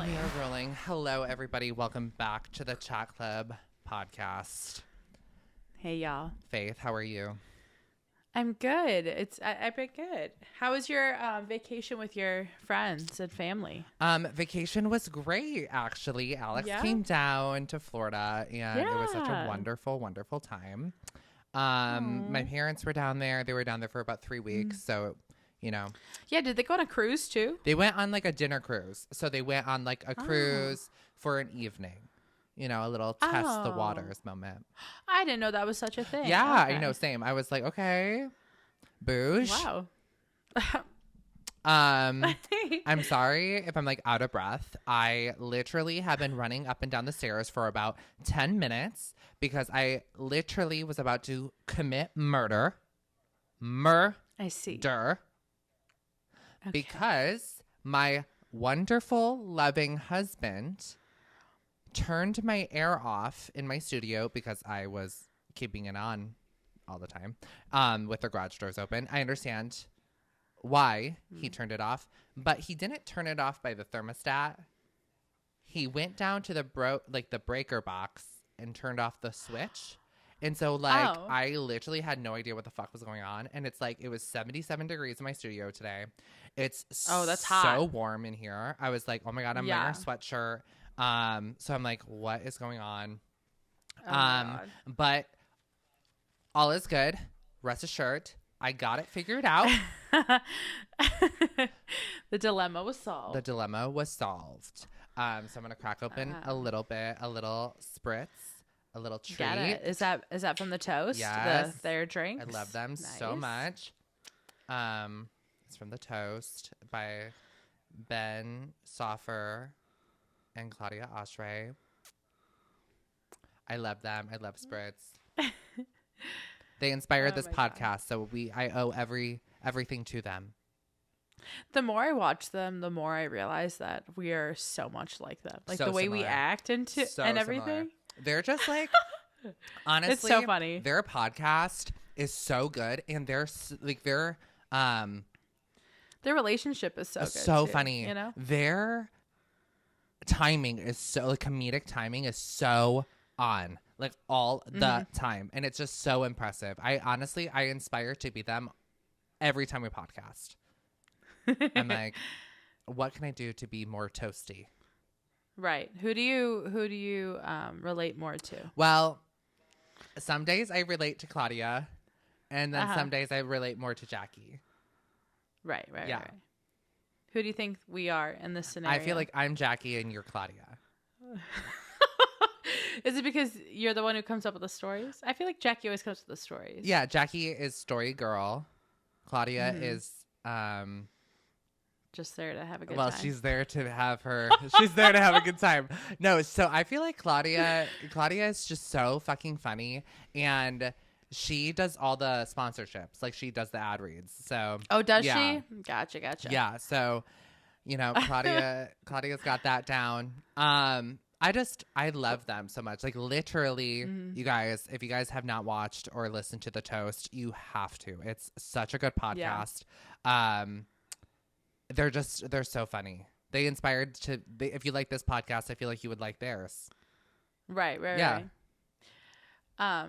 rolling. We are rolling. Hello, everybody. Welcome back to the Chat Club podcast. Hey, y'all. Faith, how are you? I'm good. I've been good. How was your vacation with your friends and family? Vacation was great, actually. Alex Yeah? came down to Florida, and it was such a wonderful, wonderful time. My parents were down there. They were down there for about 3 weeks, so you know. Yeah, did they go on a cruise too? They went on like a dinner cruise. So they went on like a cruise for an evening. You know, a little test the waters moment. I didn't know that was such a thing. Yeah, Okay. I know. Same. I was like, okay, boosh. Wow. I'm sorry if I'm like out of breath. I literally have been running up and down the stairs for about 10 minutes because I literally was about to commit murder. I see. Okay. Because my wonderful, loving husband turned my air off in my studio because I was keeping it on all the time with the garage doors open. I understand why he turned it off, but he didn't turn it off by the thermostat. He went down to the breaker box and turned off the switch. And so I literally had no idea what the fuck was going on. And it's like, it was 77 degrees in my studio today. It's that's so hot. warm in here. I was like, oh my God, I'm wearing a sweatshirt. So I'm like, what is going on? Oh my God. But all is good. Rest assured, I got it figured out. The dilemma was solved. The dilemma was solved. So I'm gonna crack open a little spritz, a little treat. Get it. Is that from the toast? Yes. Their drinks? I love them so much. It's from the Toast by Ben Soffer and Claudia Oshray. I love them. I love spritz. They inspired this podcast, God. So I owe everything to them. The more I watch them, the more I realize that we are so much like them. Like so the way similar. We act and everything. Similar. They're just like, honestly, it's so funny. Their podcast is so good, and their relationship is so good. So too, funny. You know, their timing is so comedic timing is so on like all the time, and it's just so impressive. I inspire to be them every time we podcast. I'm like, what can I do to be more toasty? Right. Who do you relate more to? Well, some days I relate to Claudia, and then some days I relate more to Jackie. Right. Yeah. Right. Who do you think we are in this scenario? I feel like I'm Jackie and you're Claudia. Is it because you're the one who comes up with the stories? I feel like Jackie always comes up with the stories. Yeah, Jackie is story girl. Claudia is just there to have a good time. Well, she's there to have a good time. No, so I feel like Claudia is just so fucking funny, and she does all the sponsorships. Like, she does the ad reads. So does she? Gotcha. Yeah, so you know, Claudia's got that down. I love them so much. Like, literally, you guys, if you guys have not watched or listened to The Toast, you have to. It's such a good podcast. Yeah. They're so funny. They inspired if you like this podcast, I feel like you would like theirs. Right. Yeah. Right.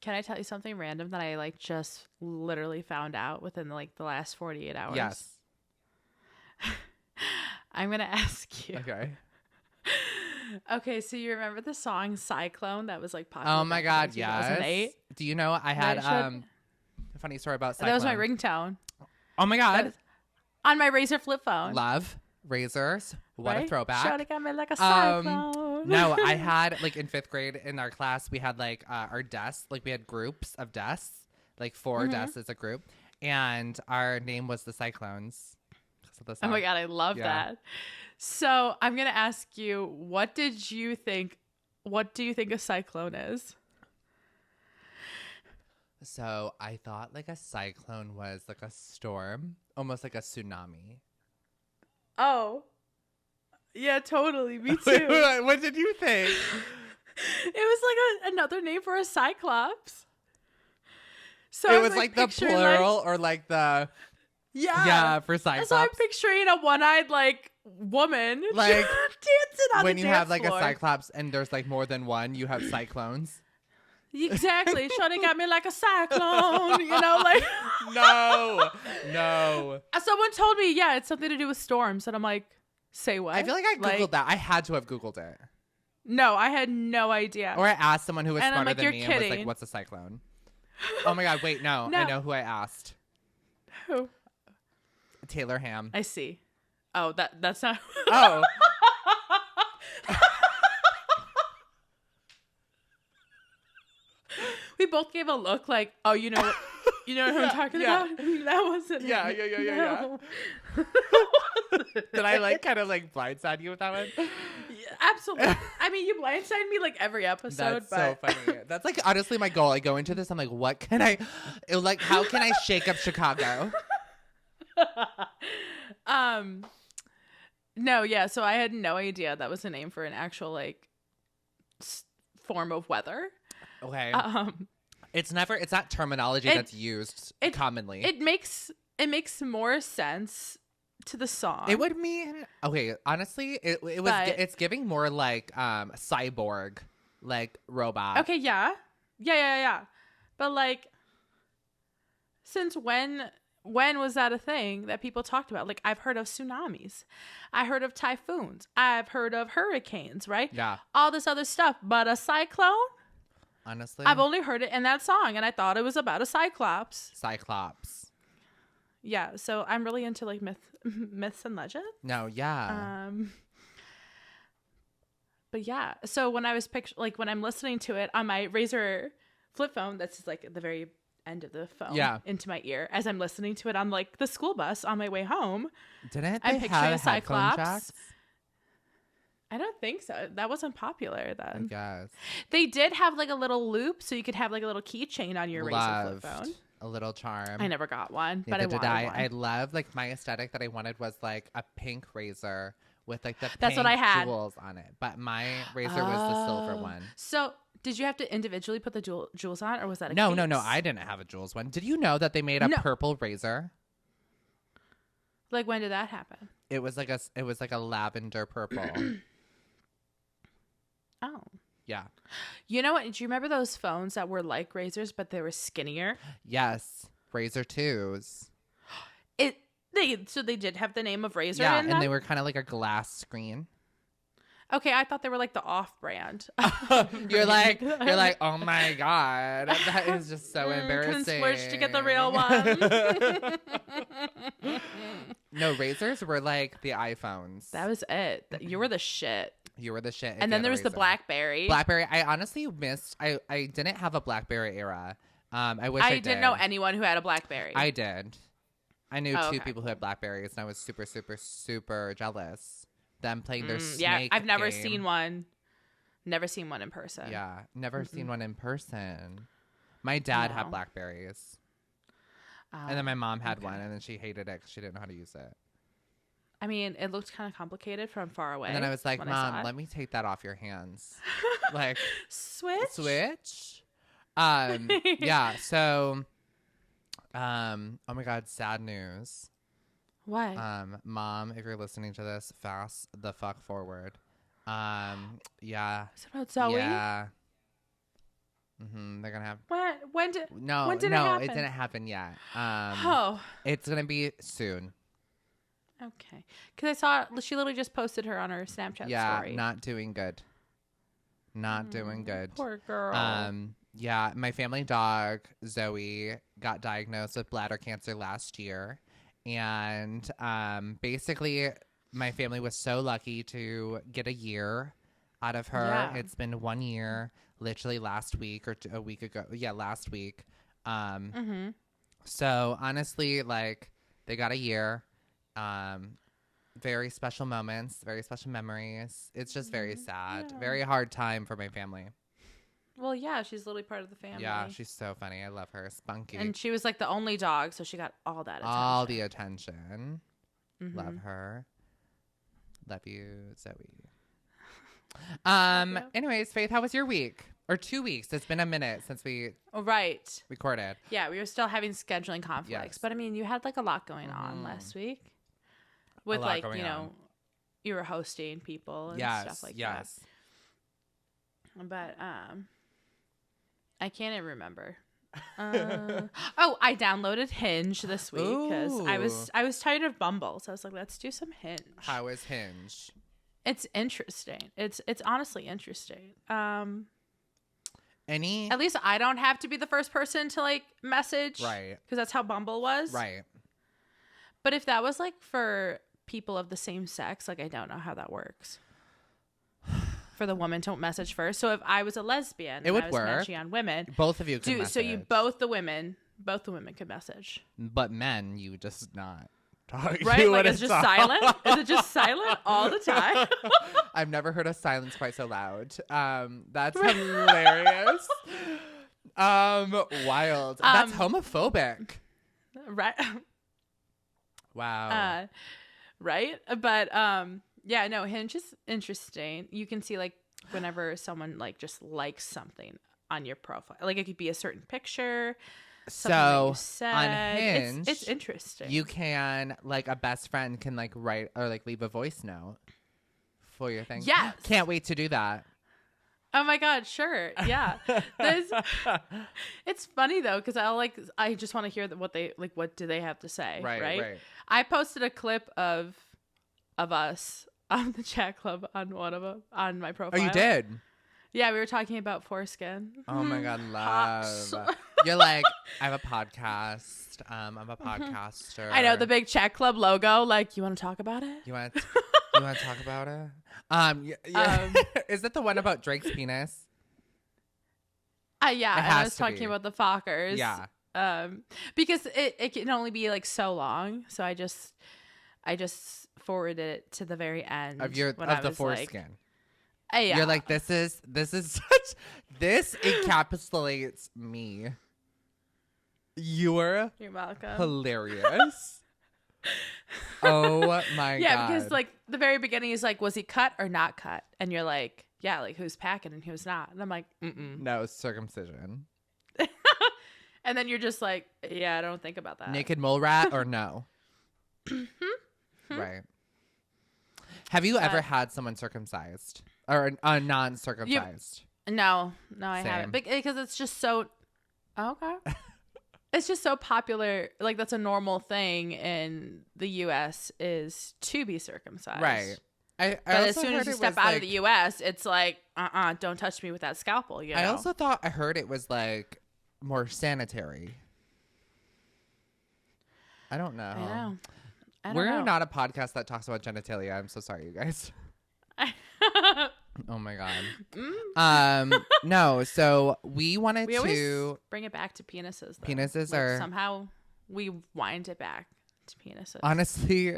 Can I tell you something random that I like just literally found out within like the last 48 hours? Yes. I'm going to ask you. Okay. Okay, so you remember the song Cyclone that was like popular? Oh my God, yes. 2008? Do you know I had a funny story about Cyclone? That was my ringtone. Oh my God. On my Razor flip phone. Love Razors. What a throwback. Shawty got me like a cyclone. No, I had like in 5th grade in our class, we had like our desks, like we had groups of desks, like 4 desks as a group. And our name was the Cyclones. Oh my God, I love that. So I'm going to ask you, what do you think a cyclone is? So I thought like a cyclone was like a storm, almost like a tsunami. Oh, yeah, totally. Me too. What did you think? It was like another name for a cyclops. So it was like the plural or like the... Yeah, for cyclops. So I'm picturing a one-eyed like woman Like, dancing on when the you dance have like floor. a cyclops and there's like more than one, you have cyclones. Exactly. Shorty got me like a cyclone, you know, like. No. Someone told me, yeah, it's something to do with storms. And I'm like, say what? I feel like I Googled that. I had to have Googled it. No, I had no idea. Or I asked someone who was And I'm smarter like, than you're me kidding. and was like, what's a cyclone? Oh my God, wait, no. No. I know who I asked. Who? Taylor Ham. I see. Oh, that's not. Oh. We both gave a look like, oh, you know who I'm talking about? That wasn't Yeah. No. Did I like kind of like blindside you with that one? Yeah, absolutely. I mean, you blindside me like every episode. That's so funny. That's like honestly my goal. I go into this, I'm like, what can I, how can I shake up Chicago? No, yeah. So I had no idea that was a name for an actual like form of weather. Okay. It's not terminology that's used commonly. It makes more sense to the song. It would mean, okay, honestly, it's giving more like cyborg, like robot. Okay, yeah. But like, since when was that a thing that people talked about? Like, I've heard of tsunamis, I heard of typhoons, I've heard of hurricanes, right? Yeah. All this other stuff, but a cyclone? Honestly, I've only heard it in that song, and I thought it was about a cyclops. Yeah, so I'm really into like myths and legends. No, yeah. But yeah, so when I was when I'm listening to it on my Razr flip phone, that's like at the very end of the phone, into my ear as I'm listening to it on like the school bus on my way home. Didn't I'm they picturing have a cyclops. headphone jacks? I don't think so. That wasn't popular then. I guess they did have like a little loop, so you could have like a little keychain on your Razr flip phone. A little charm. I never got one, but I wanted one. I love like my aesthetic that I wanted was like a pink Razr with like the That's pink what I had. jewels on it. But my Razr was the silver one. So did you have to individually put the jewels on, or was that a No, case? no, I didn't have a jewels one. Did you know that they made a purple Razr? Like, when did that happen? It was like a lavender purple. Oh. Yeah. You know what? Do you remember those phones that were like Razrs, but they were skinnier? Yes. Razr 2s. So they did have the name of Razr in them? Yeah, and they were kind of like a glass screen. Okay, I thought they were like the off-brand. You're like, oh my God. That is just so embarrassing. Couldn't switch to get the real one. No, Razrs were like the iPhones. That was it. You were the shit. You were the shit. And then there was the BlackBerry. I honestly missed. I didn't have a BlackBerry era. I wish I did. I didn't know anyone who had a BlackBerry. I did. I knew two people who had BlackBerries, and I was super, super, super jealous. Them playing their snake I've never game. seen one. Never seen one in person. Yeah, never seen one in person. My dad had BlackBerries. And then my mom had one, and then she hated it because she didn't know how to use it. I mean, it looked kind of complicated from far away. And then I was like, Mom, let me take that off your hands. Like, switch. Yeah. So, oh my God, sad news. What? Mom, if you're listening to this, fast the fuck forward. Yeah. Is it about Zoe? Yeah. They're gonna have. When did it happen? It didn't happen yet. It's gonna be soon. Okay, because I saw she literally just posted her on her Snapchat story. Yeah, not doing good. Not doing good. Poor girl. Yeah, my family dog Zoe got diagnosed with bladder cancer last year, and basically my family was so lucky to get a year out of her. Yeah. It's been 1 year, literally last week or a week ago. Yeah, last week. So honestly, like, they got a year. Very special moments, very special memories. It's just very sad. Yeah. Very hard time for my family. Well, yeah, she's literally part of the family. Yeah, she's so funny. I love her. Spunky. And she was like the only dog, so she got all that attention. All the attention. Love her. Love you, Zoe. Anyways, Faith, how was your week? Or 2 weeks? It's been a minute since we recorded. Yeah, we were still having scheduling conflicts. Yes. But I mean, you had like a lot going on last week. With like, you know, you were hosting people and stuff like that. But I can't even remember. I downloaded Hinge this week because I was tired of Bumble, so I was like, let's do some Hinge. How is Hinge? It's interesting. It's honestly interesting. At least I don't have to be the first person to like message, right? Because that's how Bumble was, right? But if that was like for people of the same sex, like I don't know how that works. For the woman to message first. So if I was a lesbian, it would I was work. matching on women, both of you could message. So you both the women could message. But men, you just not talk. Right? Like it's just silent. Is it just silent all the time? I've never heard a silence quite so loud. That's hilarious. Wild. That's homophobic. Right. Wow. Right. But yeah, no, Hinge is interesting. You can see like whenever someone like just likes something on your profile, like it could be a certain picture. So on Hinge, it's interesting. You can like a best friend can like write or like leave a voice note for your thing. Yes. Can't wait to do that. Oh my God, sure. Yeah. It's funny though, because I just want to hear what do they have to say. Right. I posted a clip of us on the chat club on my profile. Oh, you did? Yeah, we were talking about foreskin. Oh my God, love. You're like, I have a podcast. I'm a podcaster. I know the big chat club logo. Like, you want to talk about it? You want to talk about it? Yeah. Is it the one about Drake's penis? Yeah. I was talking about the Fockers. Yeah. Because it can only be like so long, so I just forwarded it to the very end of the foreskin. Yeah. You're like, this encapsulates me. You're welcome. Hilarious. Oh my God. Yeah, because like the very beginning is like, was he cut or not cut? And you're like, yeah, like who's packing and who's not? And I'm like, no, circumcision. And then you're just like, yeah, I don't think about that. Naked mole rat or no? Right. Have you ever had someone circumcised or non-circumcised? No, I haven't. Because it's just so okay. It's just so popular. Like that's a normal thing in the U.S. is to be circumcised. Right. But as soon as you step out of the U.S., it's like, don't touch me with that scalpel. I also thought I heard it was like more sanitary. I don't know. I know. We're not a podcast that talks about genitalia. I'm so sorry, you guys. Oh my God. No. So we wanted to bring it back to penises. Though. Penises are somehow we wind it back to penises. Honestly,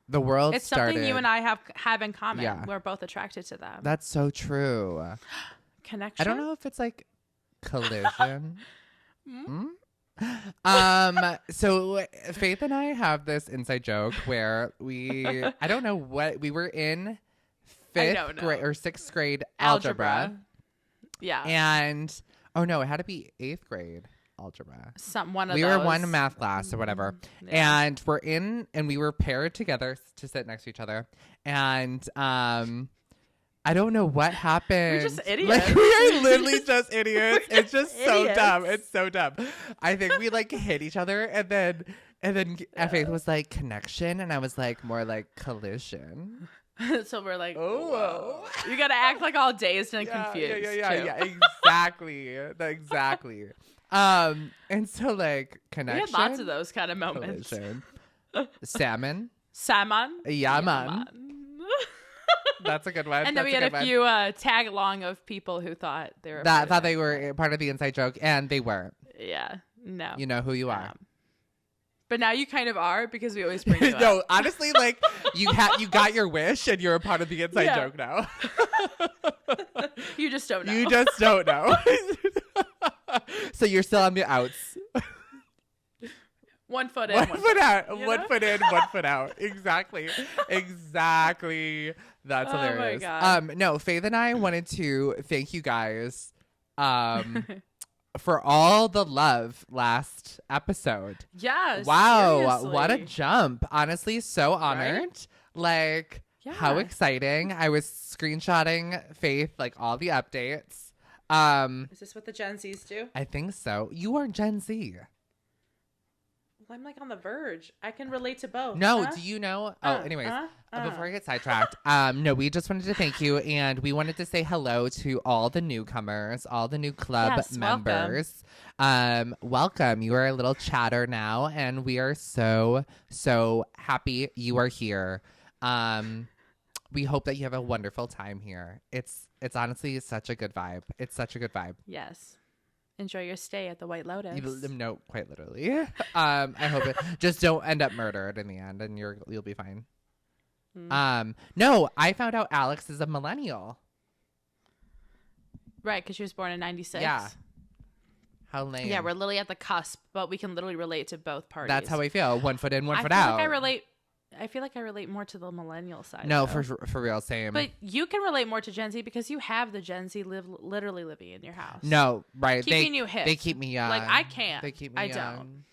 the world it's started. Something you and I have in common. Yeah. We're both attracted to them. That's so true. Connection. I don't know if it's like collision. So Faith and I have this inside joke where I don't know what we were in 5th grade or 6th grade algebra. Yeah. And it had to be 8th grade algebra. We were one math class or whatever. Yeah. And we were paired together to sit next to each other. And I don't know what happened. We're just idiots. Like, we are literally just idiots. It's just so dumb. It's so dumb. I think we like hit each other and then Faith was like connection and I was like more like collision. So we're like, oh, you got to act like all dazed and confused. Yeah, exactly. And so like connection. We had lots of those kind of moments. Collision. Salmon. Yeah, man. That's a good one. And then we had a few tag along of people who thought they were they were part of the inside joke, and they weren't. Yeah, no. You know who you are. But now you kind of are because we always bring you No, up. honestly, like you got your wish, and you're a part of the inside joke now. You just don't know. You just don't know. So you're still on the outs. 1 foot in, one foot out. 1 foot in, 1 foot out. Exactly. That's hilarious. My God. No, Faith and I wanted to thank you guys for all the love last episode. Yes. Wow, seriously. what a jump. Honestly, so honored. Like, how exciting. I was screenshotting Faith, like, all the updates. Is this what the Gen Zs do? I think so. You are Gen Z. Well, I'm like on the verge. I can relate to both. No, do you know? Anyways, before I get sidetracked, no, we just wanted to thank you, and we wanted to say hello to all the newcomers, all the new club members. Welcome. You are a little chatter now, and we are so happy you are here. We hope that you have a wonderful time here. It's honestly such a good vibe. It's such a good vibe. Yes. Enjoy your stay at the White Lotus. No, quite literally. I hope it just don't end up murdered in the end, and you'll be fine. No, I found out Alex is a millennial. Right, because she was born in 96. Yeah. How lame. Yeah, we're literally at the cusp, but we can literally relate to both parties. That's how I feel. One foot in, one foot out. I feel like I relate more to the millennial side. No, for real, same. But you can relate more to Gen Z because you have the Gen Z literally living in your house. No, right. Keeping you hip. They keep me young. Like, I can't. They keep me young. Don't.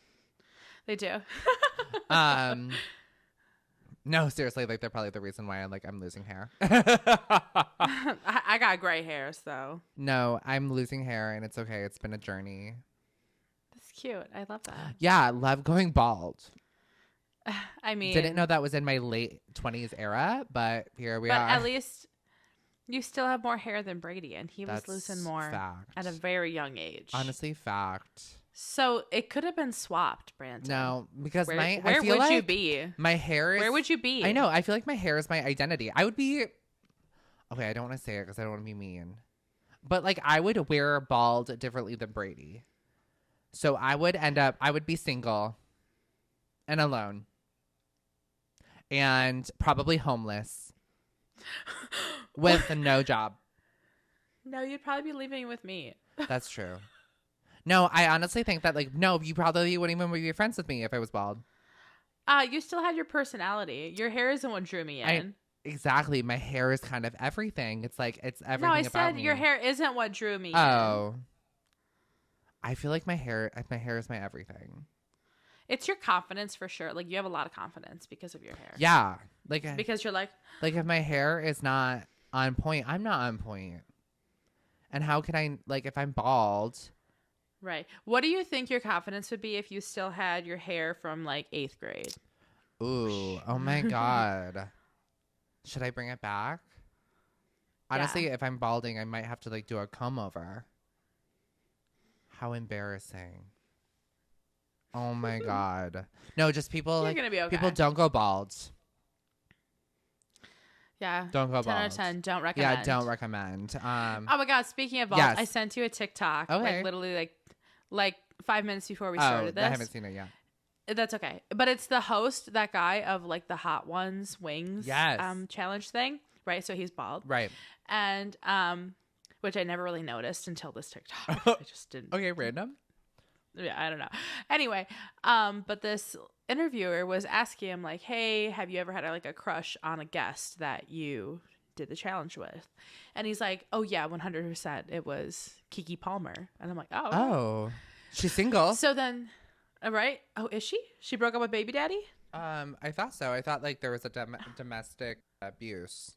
They do. No, seriously, like, they're probably the reason why I'm losing hair. I got gray hairs, though. No, I'm losing hair, and it's okay. It's been a journey. That's cute. I love that. Yeah, I love going bald. I mean, didn't know that was in my late 20s era, but here we are. But at least you still have more hair than Brady, and he was losing more at a very young age. Honestly, fact. So it could have been swapped, Brandon. No, because where would you be? My hair is... Where would you be? I know. I feel like my hair is my identity. I would be... Okay, I don't want to say it because I don't want to be mean. But, like, I would wear bald differently than Brady. So I would be single and alone. And probably homeless. With no job. No, you'd probably be living with me. That's true. No, I honestly think that, like, no, you probably wouldn't even be friends with me if I was bald. You still had your personality. Your hair isn't what drew me in. Exactly. My hair is kind of everything. It's like, it's everything about me. No, I said your hair isn't what drew me in. Oh. I feel like my hair is my everything. It's your confidence for sure. Like, you have a lot of confidence because of your hair. Yeah. Like, because you're like if my hair is not on point, I'm not on point. And how can I, like, if I'm bald... Right. What do you think your confidence would be if you still had your hair from like 8th grade? Ooh. Oh my God. Should I bring it back? Honestly, if I'm balding, I might have to like do a comb over. How embarrassing. Oh my God. No, just people You're gonna be okay. People don't go bald. Yeah. Don't go 10 bald. 10 out of 10. Don't recommend. Yeah, don't recommend. Oh my God. Speaking of bald, yes. I sent you a TikTok. Okay. Like literally like 5 minutes before we started this. I haven't seen it yet. That's okay. But it's the host, that guy of like the Hot Ones Wings challenge thing. Right. So he's bald. Right. And which I never really noticed until this TikTok. I just didn't. Okay, random. Yeah, I don't know. Anyway, but this interviewer was asking him like, "Hey, have you ever had like a crush on a guest that you did the challenge with?" And he's like, "Oh yeah, 100%. It was Keke Palmer." And I'm like, "Oh, oh, she's single." So then, right? Oh, is she? She broke up with baby daddy? I thought so. I thought like there was a domestic abuse.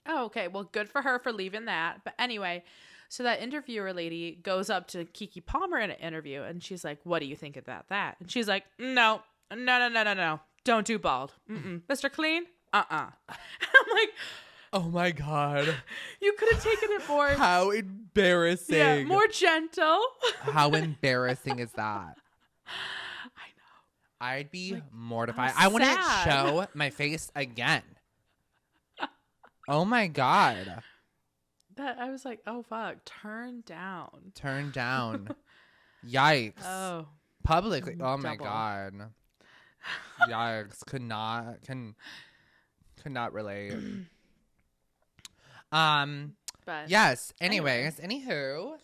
Oh, okay. Well, good for her for leaving that. But anyway. So that interviewer lady goes up to Keke Palmer in an interview, and she's like, "What do you think about that?" And she's like, No. Don't do bald. Mr. Clean? I'm like, oh my God. You could have taken it more. How embarrassing. Yeah, more gentle. How embarrassing is that? I know. I'd be mortified. I want to show my face again. Oh my God. That I was like, oh fuck, turn down. Yikes. Oh. Publicly. Oh Double. my God. Yikes. Could not relate. But yes. Anyways, anywho.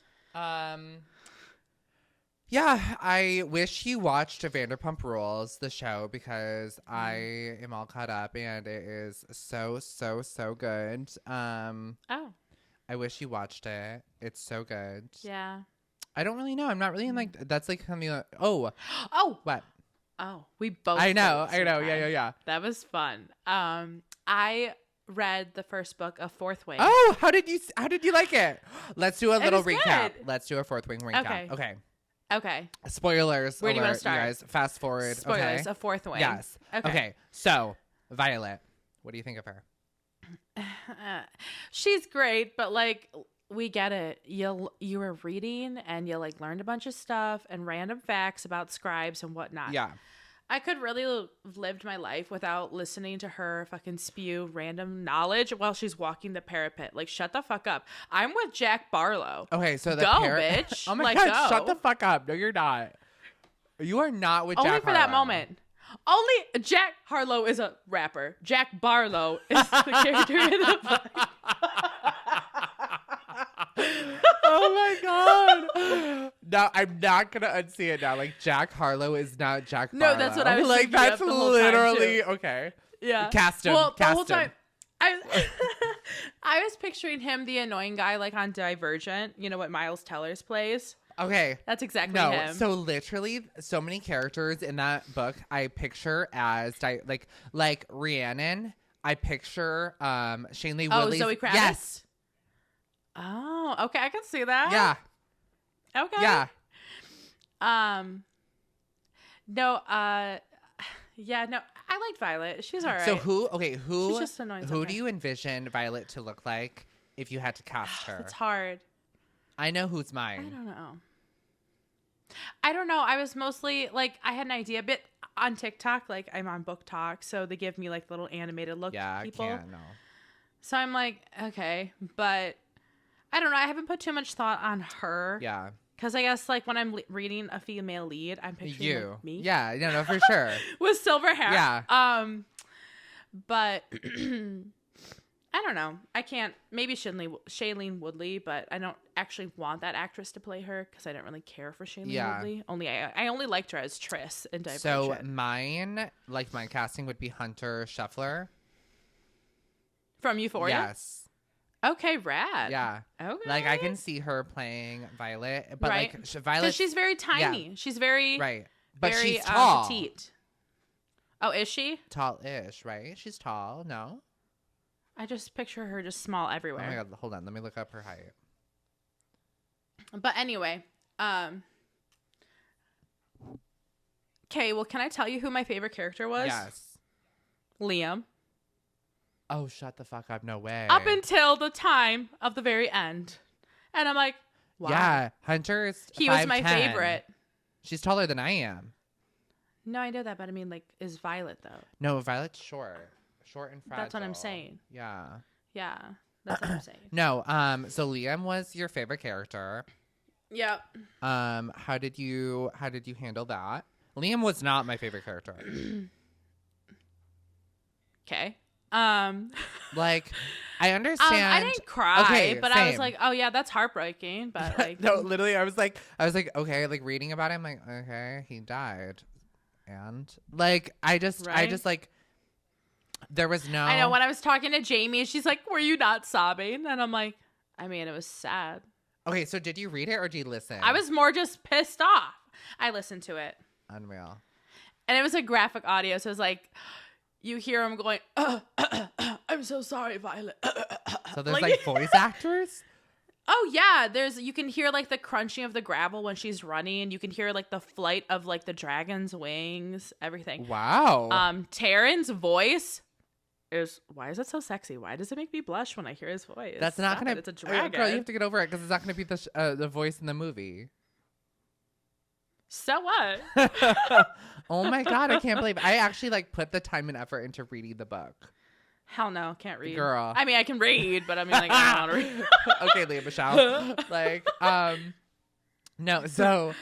Yeah, I wish you watched Vanderpump Rules, the show, because I am all caught up and it is so good. Oh. I wish you watched it. It's so good. Yeah. I don't really know. I'm not really in like that's like something like, oh, what? Oh, we both. I know. read at the same Yeah, time. yeah, yeah. That was fun. I read the first book of Fourth Wing. Oh, how did you like it? Let's do a little was recap. good. Let's do a Fourth Wing recap. Okay. Okay. Okay. Spoilers. Where do you alert, wanna start? You guys, fast forward. Spoilers Okay. of Fourth Wing. Yes. Okay. So, Violet, what do you think of her? She's great, but like we get it. You were reading and you like learned a bunch of stuff and random facts about scribes and whatnot. Yeah. I could really have lived my life without listening to her fucking spew random knowledge while she's walking the parapet. Like, shut the fuck up. I'm with Jack Barlow. Okay, so the Go, bitch. Oh my Like, god, go. shut the fuck up. No, you're not. You are not with Only Jack for that Harlow. moment. Only Jack Harlow is a rapper. Jack Barlow is the character in the book. Oh my god. No, I'm not gonna unsee it now. Like, Jack Harlow is not Jack Barlow. No, that's what I was like. thinking That's of the whole time, literally too. okay. Yeah. Cast him. Well, the cast whole him. time I was picturing him, the annoying guy, like on Divergent. You know what Miles Teller's plays? Okay. That's exactly No, him. so literally, so many characters in that book I picture as like Rhiannon. I picture Shailene Woodley's. Zoe Kravitz? Yes. Oh, okay. I can see that. Yeah. Okay. Yeah. No, yeah, no, I liked Violet. She's all right. So who She's just annoying do sometimes. you envision Violet to look like if you had to cast her? It's hard. I know who's I mine. don't know. I was mostly like, I had an idea, but on TikTok, like I'm on Book Talk, so they give me like little animated look Yeah, people. I can't. No. So I'm like, okay, but I don't know. I haven't put too much thought on her. Yeah. Because I guess like when I'm reading a female lead, I'm picturing You. like, me. Yeah. No, for sure. With silver hair. Yeah. But I don't know. I can't. Maybe Shailene Woodley, but I don't actually want that actress to play her because I don't really care for Shailene Woodley. I only liked her as Triss in Divergent. So my casting would be Hunter Scheffler. From Euphoria? Yes. Okay, rad. Yeah. Okay. Like I can see her playing Violet, but Right. like Violet, Because she's very tiny. She's very right, but very, she's tall, petite. Oh, is she? tall-ish, right? She's tall. No. I just picture her just small Oh everywhere. my god, hold on. Let me look up her height. But anyway, okay, well, can I tell you who my favorite character was? Yes. Liam. Oh, shut the fuck up. No way. Up until the time of the very end. And I'm like, wow. Yeah, Hunter is He was my 5'10". favorite. She's taller than I am. No, I know that, but I mean, like, is Violet, though? No, Violet's short and fragile. That's what I'm saying. Yeah. Yeah, that's what I'm saying. No, so Liam was your favorite character. Yep. How did you handle that? Liam was not my favorite character. Okay. Like, I understand. I didn't cry, Okay, but I was same. like, oh yeah, that's heartbreaking. But like, No, literally, I was like, okay, like reading about him, like, okay, he died, and like, I just like, there was no. I know when I was talking to Jamie, she's like, "Were you not sobbing?" And I'm like, I mean, it was sad. Okay, so did you read it or did you listen? I was more just pissed off. I listened to it, Unreal. and it was a graphic audio, so it was like, you hear him going, "I'm so sorry, Violet." So there's like voice actors. Oh yeah, you can hear like the crunching of the gravel when she's running. You can hear like the flight of like the dragon's wings, everything. Wow. Taryn's voice why is it so sexy? Why does it make me blush when I hear his voice? That's not Stop gonna. it. It's a dragon. Girl, you have to get over it because it's not gonna be the voice in the movie. So what? Oh my god, I can't believe I actually like put the time and effort into reading the book. Hell no, can't read. Girl. I mean, I can read, but I mean, like, I don't want to read. Okay, Leah Michelle. Like, no, so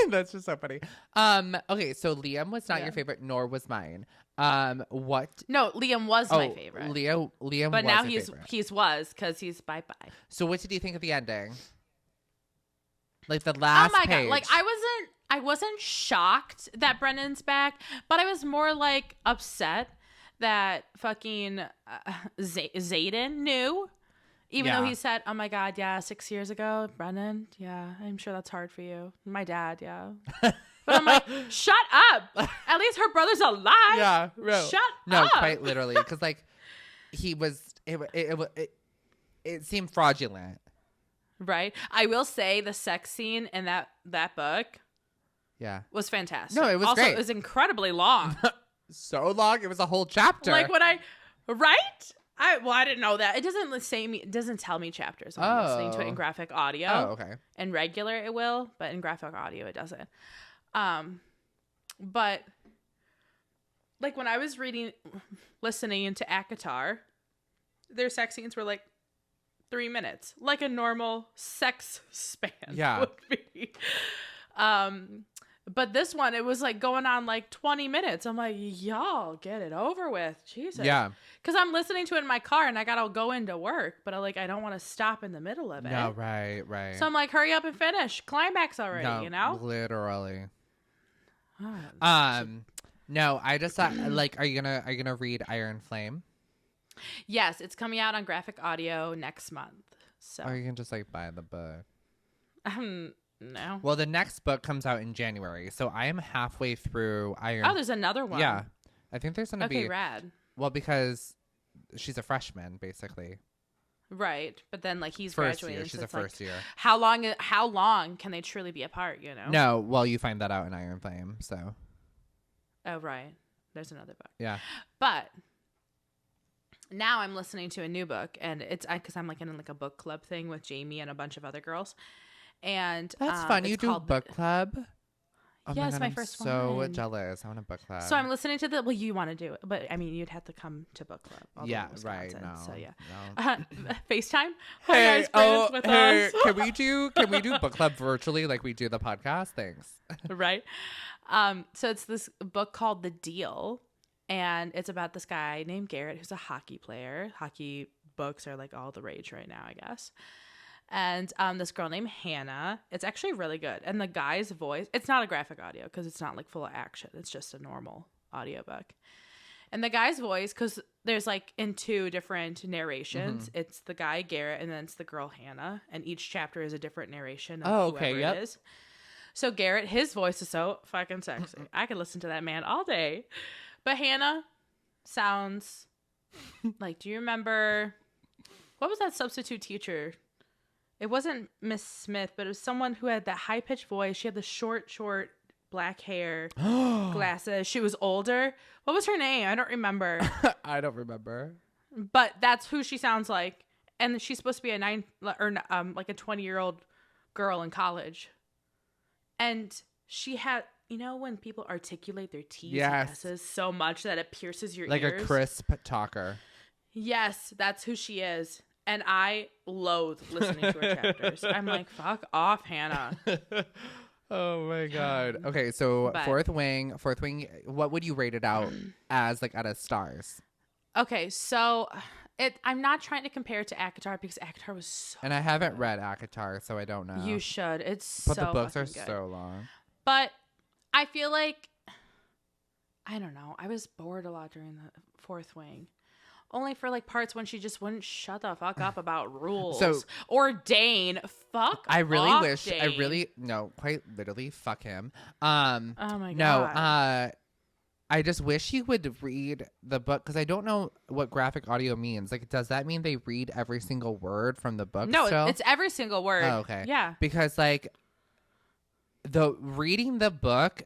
that's just so funny. Okay, so Liam was not your favorite, nor was mine. What? No, Liam was my favorite. Liam, but was now your he's favorite. because he's bye-bye. So what did you think of the ending? Like the last Oh my page. god! Like I wasn't shocked that Brennan's back, but I was more like upset that fucking Xaden knew, even though he said, "Oh my god, yeah, 6 years ago, Brennan, yeah, I'm sure that's hard for you." My dad, yeah. But I'm like, shut up. At least her brother's alive. Yeah. No. Shut No, up. quite literally. Because, like, he was, it seemed fraudulent. Right. I will say the sex scene in that book was fantastic. No, it was also, great. It was incredibly long. So long. It was a whole chapter. Like when I didn't know that. It doesn't tell me chapters when I'm listening to it in graphic audio. Oh, okay. In regular it will, but in graphic audio it doesn't. But like when I was listening into ACOTAR, their sex scenes were like 3 minutes, like a normal sex span would be. But this one, it was like going on like 20 minutes. I'm like, y'all get it over with. Jesus. Yeah. Because I'm listening to it in my car and I got to go into work, but I don't want to stop in the middle of it. No, right. So I'm like, hurry up and finish. Climax already, you know? Literally. No, I just thought, like, are you gonna read Iron Flame? Yes, it's coming out on graphic audio next month. So. Or you can just like buy the book. No. Well, the next book comes out in January, so I am halfway through Iron. Oh, there's another one. Yeah, I think there's gonna be. Okay, rad. Well, because she's a freshman, basically. Right, but then like he's first graduating. Year. She's so a first year. How long can they truly be apart? You know. No, well, you find that out in Iron Flame. So. Oh right, there's another book. Yeah. But now I'm listening to a new book, and it's because I'm like in like a book club thing with Jamie and a bunch of other girls. And that's fun. You do book club? Oh yes, my God, my I'm first so one. jealous. I want a book club. So I'm listening to well, you want to do it, but I mean, you'd have to come to book club. Yeah, right. No, so yeah. No. FaceTime. Hey, with hey, us. can we do book club virtually like we do the podcast? Thanks. Right. So it's this book called The Deal, and it's about this guy named Garrett who's a hockey player. Hockey books are like all the rage right now, I guess. And this girl named Hannah. It's actually really good. And the guy's voice, it's not a graphic audio because it's not like full of action. It's just a normal audiobook. And the guy's voice, because there's like in 2 different narrations. Mm-hmm. It's the guy Garrett and then it's the girl Hannah. And each chapter is a different narration of whoever it is. So Garrett, his voice is so fucking sexy. I could listen to that man all day. But Hannah sounds like, do you remember, what was that substitute teacher? It wasn't Miss Smith, but it was someone who had that high-pitched voice. She had the short black hair, glasses. She was older. What was her name? I don't remember. I don't remember. But that's who she sounds like. And she's supposed to be a 20-year-old girl in college. And she had, you know, when people articulate their T's and S's so much that it pierces your ears? Like a crisp talker. Yes, that's who she is. And I loathe listening to her chapters. I'm like, fuck off, Hannah. Oh my God. Okay, so Fourth Wing, what would you rate it out as, like, out of stars? Okay, so I'm not trying to compare it to ACOTAR because ACOTAR was so And I haven't read ACOTAR, so I don't know. You should. But the books are good. so long. But I feel like, I don't know, I was bored a lot during the Fourth Wing. Only for like parts when she just wouldn't shut the fuck up about rules. Or Dane. Fuck I really off, wish Dane. Quite literally fuck him. Oh my God. No, I just wish you would read the book because I don't know what graphic audio means. Like, does that mean they read every single word from the book? No, still? It's every single word. Oh, okay. Yeah. Because like reading the book,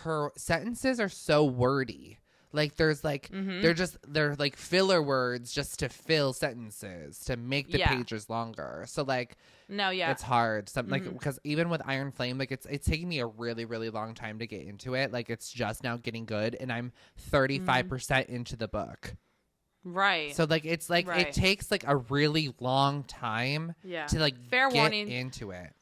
her sentences are so wordy. Like there's like they're like filler words just to fill sentences to make the pages longer. So like it's hard. Like because even with Iron Flame, like it's taking me a really really long time to get into it. Like it's just now getting good, and I'm 35% into the book. Right. So like it's like it takes like a really long time to like get into it.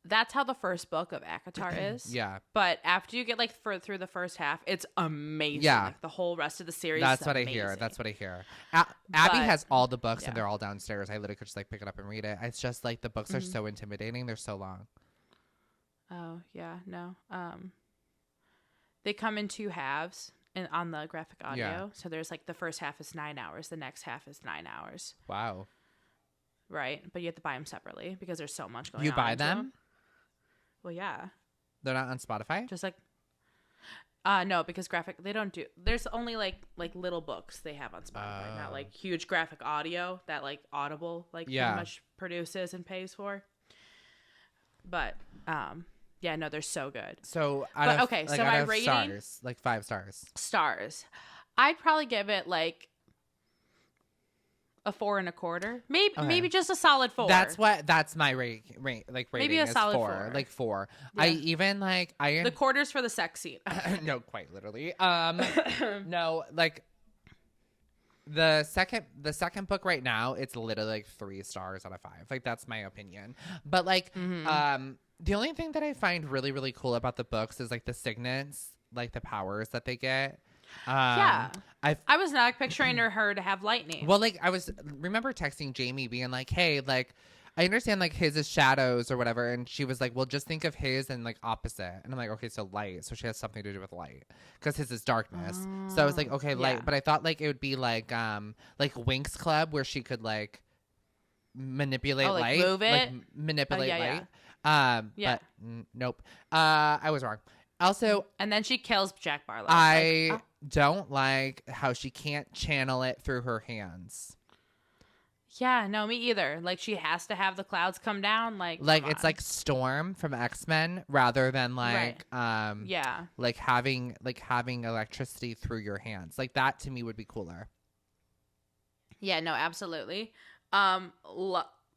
That's how the first book of ACOTAR is. Yeah. But after you get like through the first half, it's amazing. Yeah. Like, the whole rest of the series That's is what amazing. I hear. That's what I hear. Abby has all the books and they're all downstairs. I literally could just like pick it up and read it. It's just like the books are so intimidating. They're so long. Oh, yeah. No. They come in 2 halves on the graphic audio. Yeah. So there's like the first half is 9 hours. The next half is 9 hours. Wow. Right. But you have to buy them separately because there's so much going on. You buy them? Well, yeah. They're not on Spotify? Just like, no, because they don't do, there's only like little books they have on Spotify, not like huge graphic audio that like Audible like pretty much produces and pays for. But, yeah, no, they're so good. So, so my rating, stars, like 5 stars. Stars. I'd probably give it like a 4.25. Maybe just a solid 4. That's my rating. Maybe a solid 4. Like 4. Yeah. I even like the quarters for the sex scene. No, quite literally. No, like the second book right now, it's literally like 3 stars out of 5. Like that's my opinion. But like the only thing that I find really, really cool about the books is like the signets, like the powers that they get. I was not picturing her to have lightning. Well, like remember texting Jamie being like, hey, like I understand like his is shadows or whatever, and she was like, well, just think of his and like opposite. And I'm like, okay, so light, so she has something to do with light because his is darkness. So I was like, okay, light, but I thought like it would be like Winx Club where she could like manipulate light, move it, like manipulate light. But nope. I was wrong. Also, and then she kills Jack Barlow. I don't like how she can't channel it through her hands. Yeah, no, me either. Like she has to have the clouds come down. Like it's like Storm from X-Men rather than like like having electricity through your hands. Like that to me would be cooler. Yeah, no, absolutely.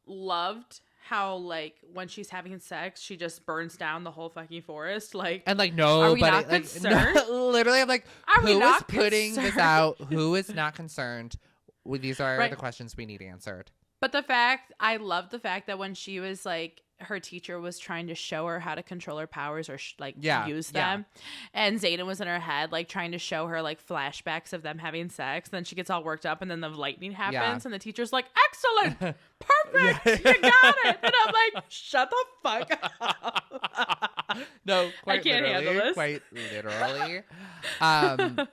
Loved how like when she's having sex she just burns down the whole fucking forest, like, and like no, are we but not concerned? No, literally I'm like, who is putting this out? Who is not concerned? These are the questions we need answered. But I love the fact that when she was like, her teacher was trying to show her how to control her powers or use them. And Xaden was in her head, like trying to show her like flashbacks of them having sex. Then she gets all worked up and then the lightning happens and the teacher's like, excellent, perfect, you got it. And I'm like, shut the fuck up. No, I can't handle this. Quite literally.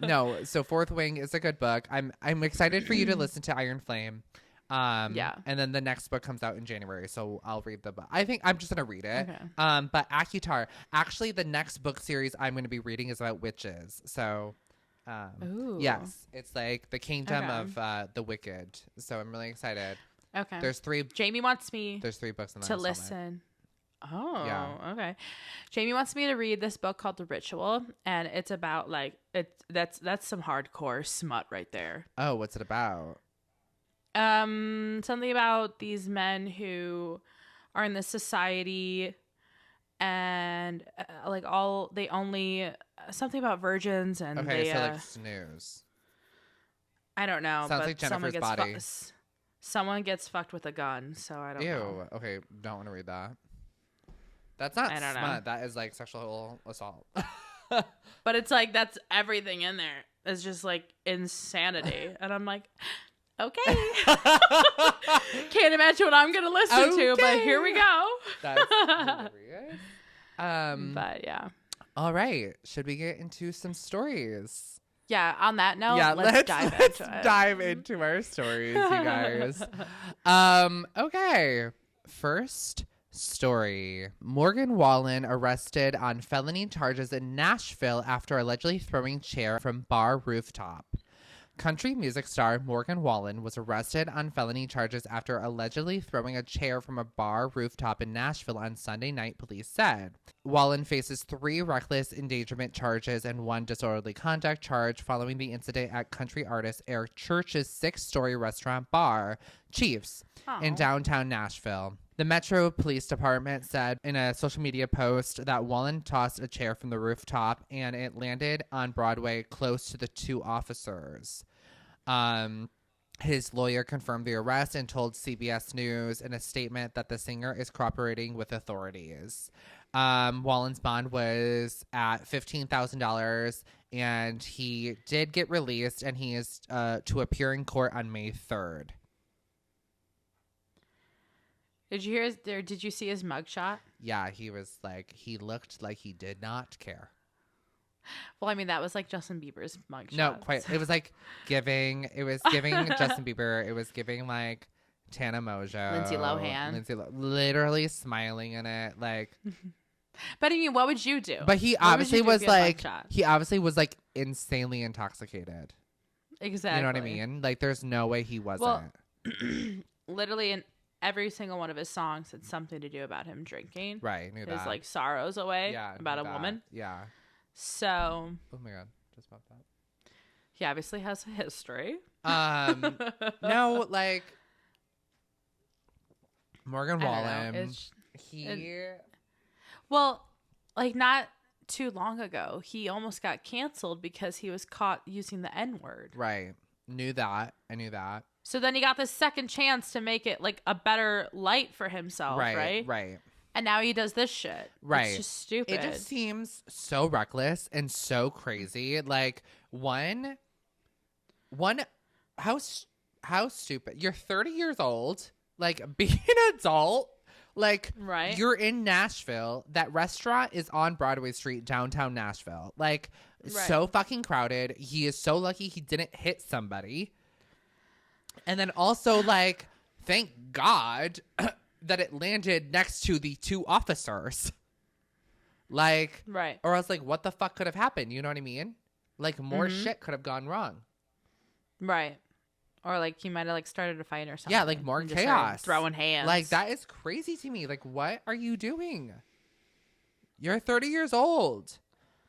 No, so Fourth Wing is a good book. I'm excited for you to listen to Iron Flame. And then the next book comes out in January, so I'll read the book. I think I'm just gonna read it. Okay. But Akitar, actually, the next book series I'm gonna be reading is about witches. So, yes, it's like the kingdom of the wicked. So I'm really excited. Okay. There's 3. Jamie wants me. There's 3 books in to listen. Oh, yeah. Okay. Jamie wants me to read this book called The Ritual, and it's about like that's some hardcore smut right there. Oh, what's it about? Something about these men who are in this society and they only something about virgins and okay, so like snooze. I don't know. Sounds like Jennifer's body. Someone gets fucked with a gun, so I don't know. Ew. Okay, don't want to read that. That's not smut. That is like sexual assault. But it's like that's everything in there. It's just like insanity, and I'm like. Okay. Can't imagine what I'm gonna listen to, but here we go. That's hilarious. But yeah. All right. Should we get into some stories? Yeah. On that note, let's dive into our stories, you guys. Okay. First story. Morgan Wallen arrested on felony charges in Nashville after allegedly throwing chair from bar rooftop. Country music star Morgan Wallen was arrested on felony charges after allegedly throwing a chair from a bar rooftop in Nashville on Sunday night, police said. Wallen faces 3 reckless endangerment charges and 1 disorderly conduct charge following the incident at country artist Eric Church's 6-story restaurant bar, Chiefs, in downtown Nashville. The Metro Police Department said in a social media post that Wallen tossed a chair from the rooftop and it landed on Broadway close to the 2 officers. His lawyer confirmed the arrest and told CBS News in a statement that the singer is cooperating with authorities. Wallen's bond was at $15,000 and he did get released and he is to appear in court on May 3rd. Did you see his mugshot? Yeah, he looked like he did not care. Well, I mean, that was like Justin Bieber's mugshot. No, quite. It was like giving Justin Bieber. It was giving like Tana Mojo. Lindsay Lohan. Literally smiling in it. Like, But I mean, what would you do? But he What would obviously you do if was you had one like, shot? he obviously was like insanely intoxicated. Exactly. You know what I mean? Like, there's no way he wasn't. Well, literally in every single one of his songs had something to do about him drinking. Right. Knew His that. like sorrows away about knew a that. woman. Yeah. So Oh my God. Just popped up. he obviously has a history. No, like Morgan I don't Wallen. know. Well, like not too long ago, he almost got canceled because he was caught using the N-word. Right. Knew that. I knew that. So then he got the second chance to make it like a better light for himself, right? Right. And now he does this shit. Right. It's just stupid. It just seems so reckless and so crazy. Like one how stupid. You're 30 years old. Like, be an adult. Like, right. You're in Nashville. That restaurant is on Broadway Street, downtown Nashville. Like, so fucking crowded. He is so lucky he didn't hit somebody. And then also, like, thank God that it landed next to the two officers. Like, right. Or else, like, what the fuck could have happened? You know what I mean? Like, more shit could have gone wrong. Right. Or like he might have like started a fight or something. Yeah, like more chaos. Throwing hands. Like that is crazy to me. Like, what are you doing? You're 30 years old.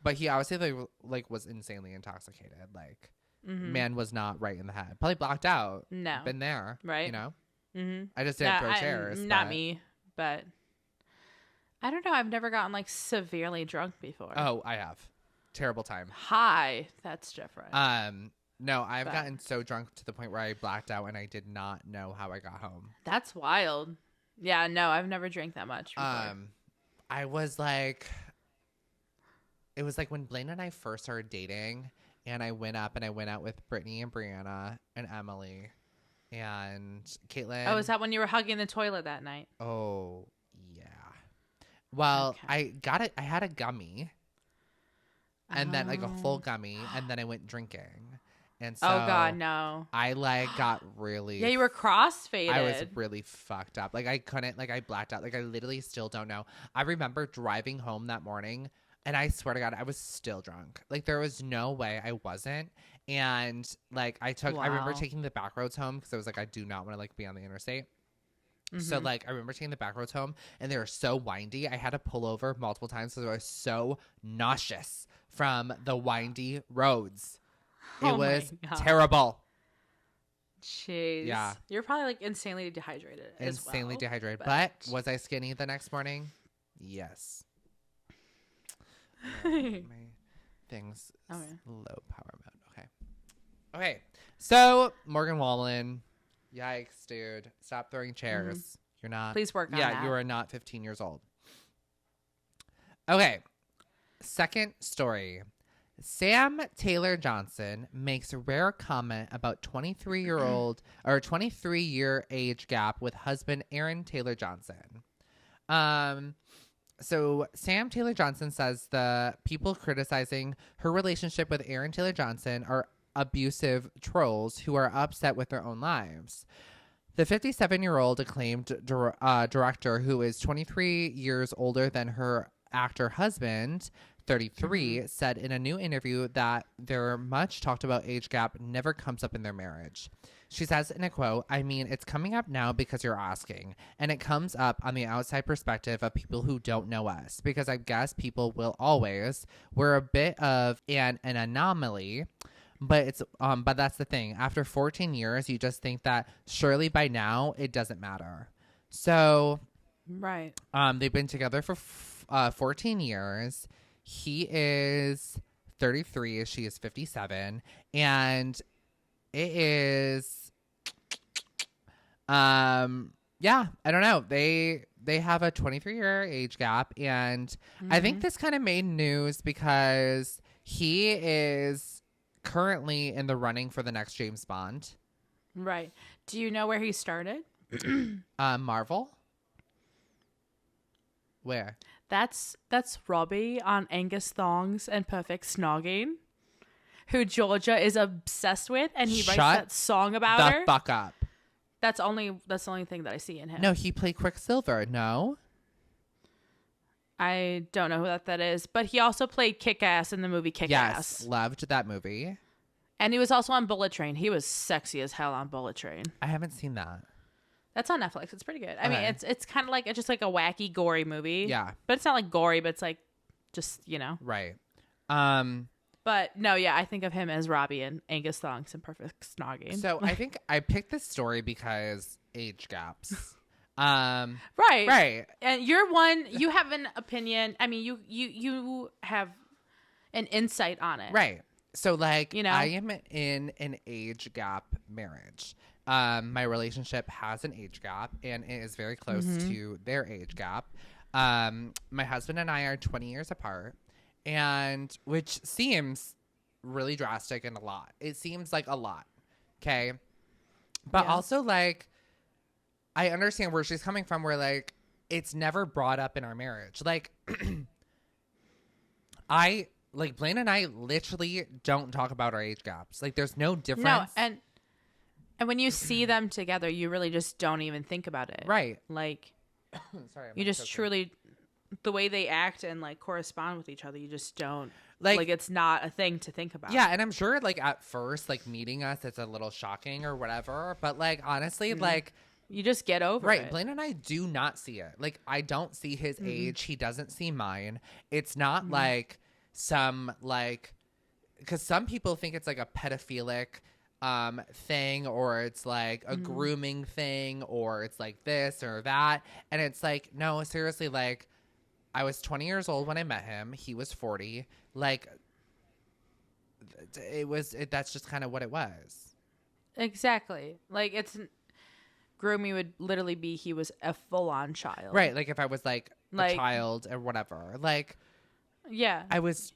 But he obviously like was insanely intoxicated. Like, man was not right in the head. Probably blocked out. No. Been there. Right. You know? Mm-hmm. I just didn't throw chairs. Not me, but I don't know. I've never gotten like severely drunk before. Oh, I have. Terrible time. Hi. That's different. No, I've gotten so drunk to the point where I blacked out and I did not know how I got home. That's wild. Yeah, no, I've never drank that much before. I was like, it was like when Blaine and I first started dating, and I went out with Brittany and Brianna and Emily and Caitlin. Oh, is that when you were hugging the toilet that night? Oh, yeah. Well, Okay. I had a gummy and then like a full gummy, and then I went drinking. And so, oh God, no! I like got really. Yeah, you were crossfaded. I was really fucked up. Like I couldn't. Like I blacked out. Like I literally still don't know. I remember driving home that morning, and I swear to God, I was still drunk. Like there was no way I wasn't. And like I remember taking the back roads home because I was like, I do not want to like be on the interstate. So like I remember taking the back roads home, and they were so windy. I had to pull over multiple times because I was so nauseous from the windy roads. It was terrible. Jeez. Yeah. You're probably like insanely dehydrated. Insanely dehydrated. But was I skinny the next morning? Yes. My thing's low power mode. Okay. So Morgan Wallen. Yikes, dude. Stop throwing chairs. You're not. Please work on that. Yeah, you are not 15 years old. Okay. Second story. Sam Taylor-Johnson makes a rare comment about 23-year age gap with husband Arron Taylor-Johnson. So Sam Taylor-Johnson says the people criticizing her relationship with Arron Taylor-Johnson are abusive trolls who are upset with their own lives. The 57-year-old acclaimed director, who is 23 years older than her actor husband, 33, said in a new interview that their much talked about age gap never comes up in their marriage. She says in a quote, "I mean, it's coming up now because you're asking, and it comes up on the outside perspective of people who don't know us, because I guess people will always. We're a bit of an anomaly, but that's the thing. After 14 years, you just think that surely by now it doesn't matter." So, right. They've been together for 14 years. He is 33. She is 57. And it is, yeah, I don't know. They have a 23-year age gap. And I think this kind of made news because he is currently in the running for the next James Bond. Right. Do you know where he started? Marvel? Where? That's Robbie on Angus Thongs and Perfect Snogging, who Georgia is obsessed with, and he writes that song about her. The fuck up. That's the only thing that I see in him. No, he played Quicksilver. No. I don't know who that is, but he also played Kick-Ass in the movie Kick-Ass. Yes, loved that movie. And he was also on Bullet Train. He was sexy as hell on Bullet Train. I haven't seen that. That's on Netflix. It's pretty good. I mean, it's kind of like, it's just like a wacky, gory movie. Yeah. But it's not like gory, but it's like just, Right. But no, yeah, I think of him as Robbie and Angus Thongs in Perfect Snogging. So I think I picked this story because age gaps. Right. And you have an opinion. I mean, you have an insight on it. Right. So I am in an age gap marriage. My relationship has an age gap and it is very close to their age gap. My husband and I are 20 years apart, and which seems really drastic and a lot. It seems like a lot. Okay. But also I understand where she's coming from, where it's never brought up in our marriage. Blaine and I literally don't talk about our age gaps. There's no difference. No, and when you see them together, you really just don't even think about it. Right. Sorry, you just truly, the way they act and correspond with each other, you just don't it's not a thing to think about. Yeah, and I'm sure at first meeting us, it's a little shocking or whatever. But honestly, you just get over it. Right. Blaine and I do not see it. I don't see his age. He doesn't see mine. It's not some because some people think it's a pedophilic thing, or it's a grooming thing, or it's this or that. And it's no, seriously, I was 20 years old when I met him. He was 40. That's just kind of what it was. Exactly. Grooming would literally be he was a full-on child. Right. If I was a child or whatever. Yeah.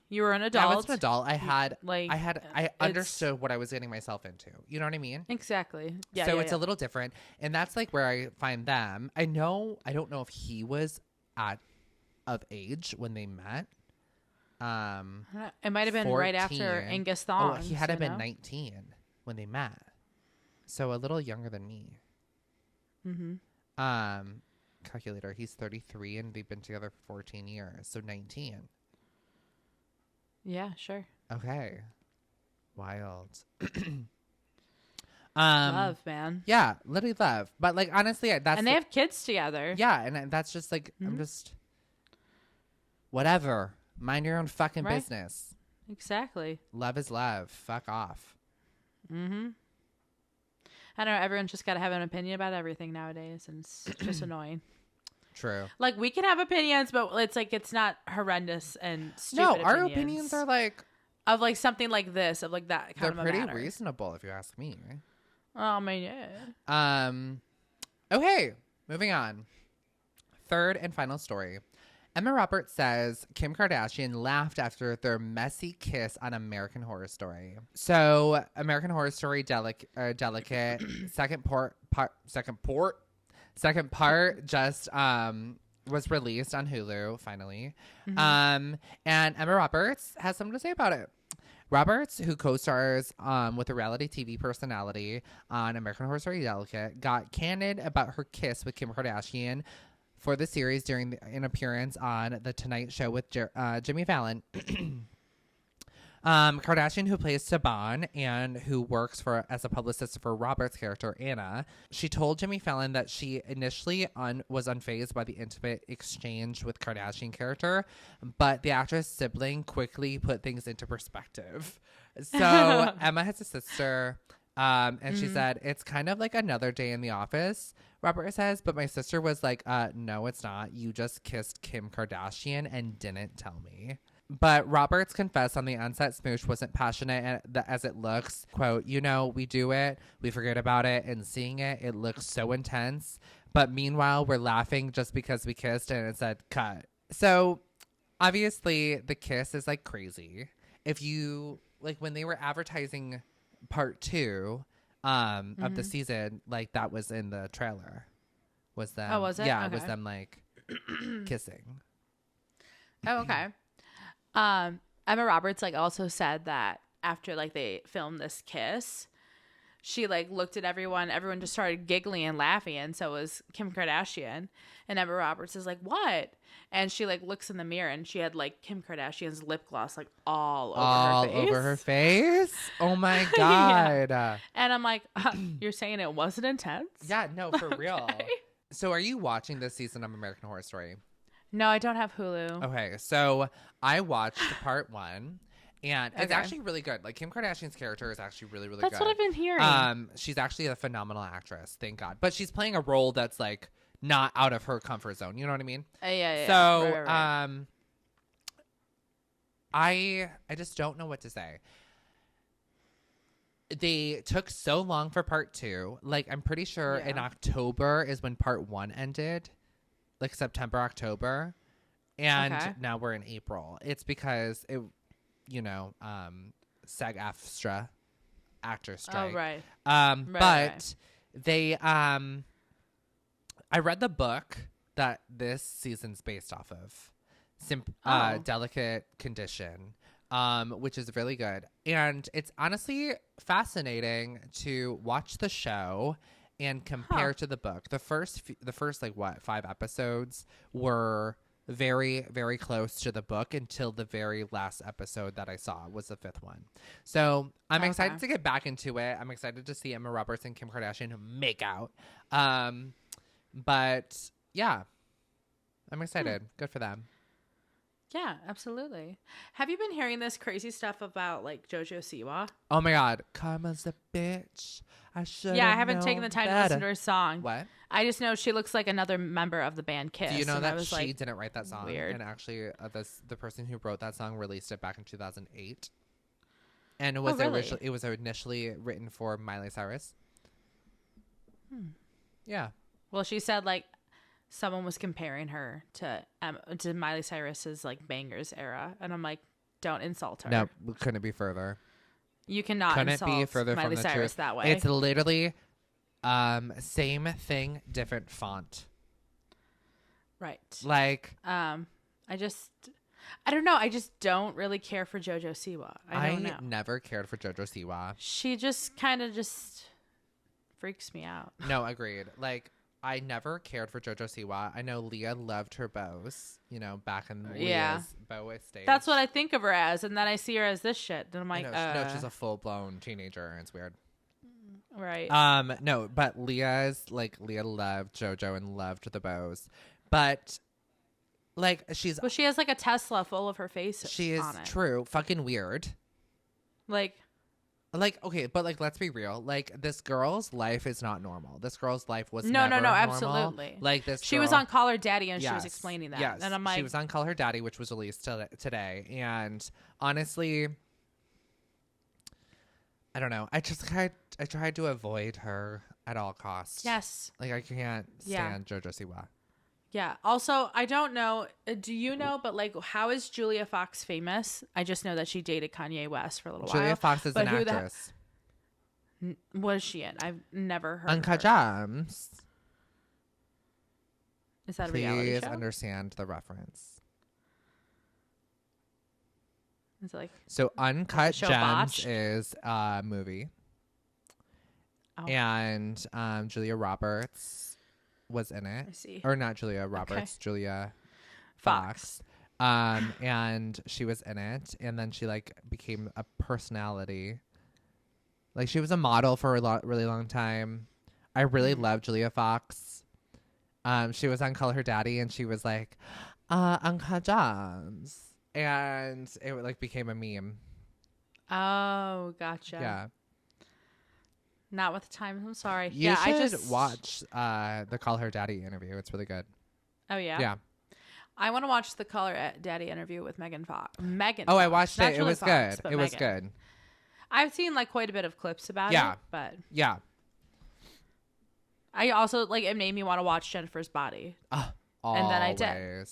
You were an adult. Yeah, I was an adult. I understood what I was getting myself into. You know what I mean? Exactly. Yeah. So it's a little different. And that's where I find them. I don't know if he was of age when they met. It might have been 14. Right after Angus Thongs. Oh, he had been 19 when they met. So a little younger than me. Calculator. He's 33 and they've been together for 14 years. So 19. Yeah, sure. Okay. Wild. Love, man. Yeah, literally love. But honestly, that's and they have kids together. Yeah, and that's just I'm just whatever. Mind your own fucking business. Exactly. Love is love. Fuck off. I don't know. Everyone's just got to have an opinion about everything nowadays, and it's just annoying. True. We can have opinions, but it's not horrendous and stupid. No, our opinions are of something like this, of that kind of a matter. They're pretty reasonable, if you ask me. Oh my god. Okay, moving on. Third and final story. Emma Roberts says Kim Kardashian laughed after their messy kiss on American Horror Story. So American Horror Story Delicate second part just was released on Hulu finally. And Emma Roberts has something to say about it. Roberts, who co-stars with a reality TV personality on American Horror Story Delicate, got candid about her kiss with Kim Kardashian for the series during an appearance on The Tonight Show with Jimmy Fallon. Kardashian, who plays Saban and who works as a publicist for Robert's character, Anna, she told Jimmy Fallon that she initially was unfazed by the intimate exchange with Kardashian character, but the actress' sibling quickly put things into perspective. So Emma has a sister, and she said, it's kind of like another day in the office, Robert says, but my sister was like, no, it's not. You just kissed Kim Kardashian and didn't tell me. But Roberts confessed on the onset smooch wasn't passionate as it looks. Quote, we do it, we forget about it, and seeing it looks so intense. But meanwhile, we're laughing just because we kissed and it said cut. So obviously the kiss is crazy. If you, when they were advertising part 2 of the season, that was in the trailer. Was them? Oh, was it? Yeah, okay. It was them kissing. Oh, okay. Emma Roberts also said that after they filmed this kiss, she like looked at everyone just started giggling and laughing, and so was Kim Kardashian, and Emma Roberts is like, what? And she like looks in the mirror, and she had like Kim Kardashian's lip gloss like all over her face. Oh my God. Yeah. And I'm like, you're saying it wasn't intense? Yeah, no, for real. Okay. So are you watching this season of American Horror Story? No, I don't have Hulu. Okay, so I watched part 1. And it's actually really good. Like, Kim Kardashian's character is actually really, really good. That's what I've been hearing. She's actually a phenomenal actress, thank God. But she's playing a role that's, like, not out of her comfort zone. You know what I mean? Yeah. So, right. I just don't know what to say. They took so long for part 2. Like, I'm pretty sure in October is when part 1 ended. Like, September, October. And now we're in April. It's because it... SAG-AFTRA actor strike. Oh, right. But they, I read the book that this season's based off of, Delicate Condition, which is really good. And it's honestly fascinating to watch the show and compare to the book. The first like 5 episodes were very, very close to the book until the very last episode that I saw was the 5th one. So I'm excited to get back into it. I'm excited to see Emma Roberts and Kim Kardashian make out. But yeah, I'm excited. Good for them. Yeah, absolutely. Have you been hearing this crazy stuff about like JoJo Siwa? Oh my God. Karma's a bitch. I should. Yeah, I haven't taken the time to listen to her song. What? I just know she looks like another member of the band Kiss. Do you know that she didn't write that song? Weird. And actually, the person who wrote that song released it back in 2008. And it was initially written for Miley Cyrus. Yeah. Well, she said like someone was comparing her to Miley Cyrus's like Bangers era, and I'm like, don't insult her. No, couldn't be further. You cannot insult Miley from the Cyrus truth. that way. It's literally same thing, different font. Right. Like I don't know. I just don't really care for JoJo Siwa. I don't know. Never cared for JoJo Siwa. She just kind of just freaks me out. No, agreed. Like, I never cared for JoJo Siwa. I know Leah loved her bows, back in Leah's bow stage. That's what I think of her as, and then I see her as this shit, and I'm like, no, she's a full-blown teenager, and it's weird. Right. No, but Leah loved JoJo and loved the bows. But like she has like a Tesla full of her face. She is on it. True. Fucking weird. Like okay, but like let's be real. Like this girl's life is not normal. This girl's life was no, normal. absolutely. Like this. She was on Call Her Daddy and she was explaining that. Yes, and I'm like, she was on Call Her Daddy, which was released today. And honestly, I don't know. I tried to avoid her at all costs. Yes. Like I can't stand JoJo Siwa. Yeah. Also, I don't know. Do you know? But like, how is Julia Fox famous? I just know that she dated Kanye West for a little while. Julia Fox is an actress. What is she in? I've never heard. Uncut Gems. Is that a reality show? Please understand the reference. Is it like so? Uncut Gems is a movie, and Julia Roberts was in it. I see. Or not Julia Roberts, Julia Fox. And she was in it, and then she like became a personality. Like she was a model for a really long time. I really love Julia Fox. She was on Call Her Daddy, and she was like, Uncut Gems, and it like became a meme. Oh, gotcha. Yeah. Not with the time. I'm sorry. You should watch the Call Her Daddy interview. It's really good. Oh, yeah? Yeah. I want to watch the Call Her Daddy interview with Megan Fox. Oh, I watched it. It was good. It was good. I've seen like quite a bit of clips about it. But yeah. I also like it made me want to watch Jennifer's Body. And then I did.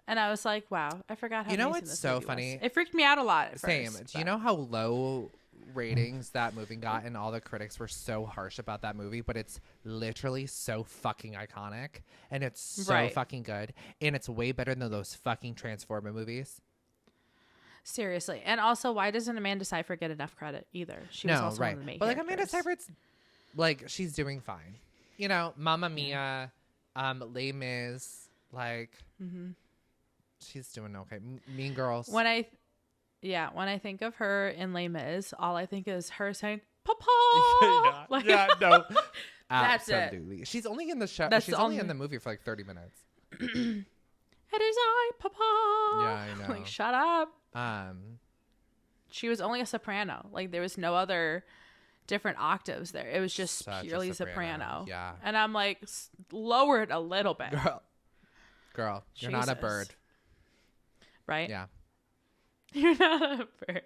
And I was like, wow, I forgot how amazing what's so funny? It freaked me out a lot at Same. first. Do you know how low ratings that movie got, and all the critics were so harsh about that movie, but it's literally so fucking iconic, and it's so fucking good, and it's way better than those fucking Transformer movies. Seriously. And also, why doesn't Amanda Seyfried get enough credit either? She was also one of the main But like characters. Amanda Seyfried's, like, she's doing fine. You know, Mamma Mia, Les Mis, like, she's doing okay. Mean Girls. When I think of her in Les Mis, all I think is her saying "Papa." No, That's it. absolutely. She's only in the show. That's She's the only only- in the movie for like 30 minutes. It is I, Papa. Yeah, I know. Like, shut up. Um, She was only a soprano. Like, there was no other different octaves there. It was just Such a purely soprano. soprano. Yeah. And I'm like, lower it a little bit. girl, you're not a Jesus. bird. Right? Yeah. You're not a bird.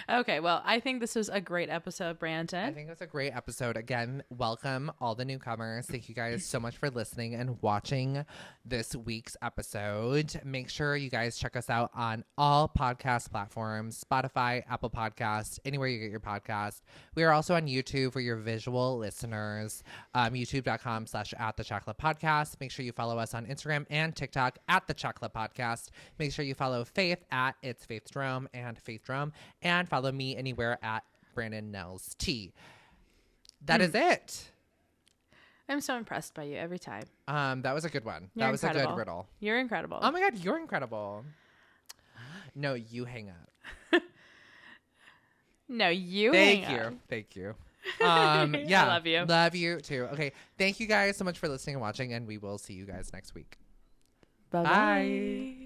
Okay, well, I think this was a great episode, Brandon. I think it was a great episode. Again, welcome all the newcomers. Thank you guys so much for listening and watching this week's episode. Make sure you guys check us out on all podcast platforms, Spotify, Apple Podcasts, anywhere you get your podcast. We are also on YouTube for your visual listeners, youtube.com/@thechocolatepodcast. Make sure you follow us on Instagram and TikTok @thechocolatepodcast. Make sure you follow Faith @It's Faith Jerome and Faith Jerome, and follow me anywhere @Brandon Nels T. That is it. I'm so impressed by you every time. That was a good one. You're that was incredible. a good riddle. You're incredible. Oh my God, you're incredible. No, you hang up. No, you Thank hang you. up. Thank you. Yeah. I love you. Love you too. Okay. Thank you guys so much for listening and watching, and we will see you guys next week. Bye-bye. Bye.